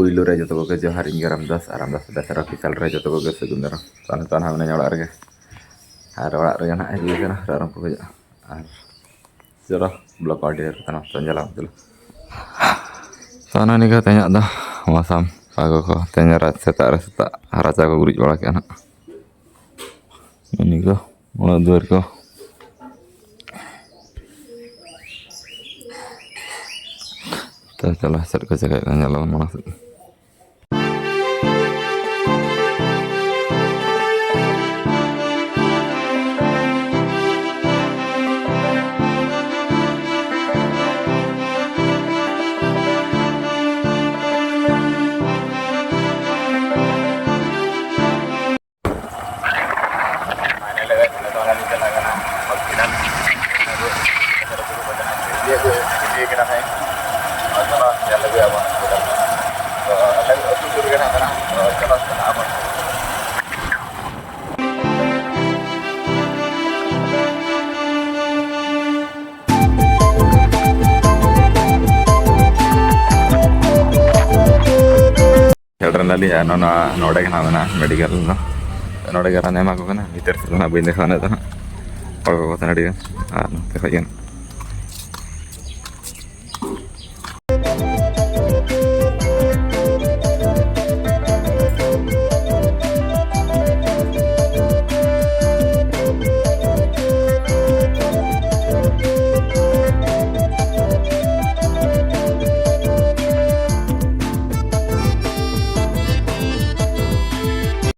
Puilu re joto koge johar inge Ramdas dasar official re joto koge segun daro tan hamne nyolak rege ar orak rege nak aja kana rarang koge ar jero blok order tanah tonjalam dulu sana nih katanya dah masam aku kok tanya setak haraca ko gurit wala anak ini kok mulai dua kok telah set ke kayak nyala maksud Nali ya nona node kan mana medical no node kan emang aku kan liter sana bini sana tuh kalau kau sana dia no kayak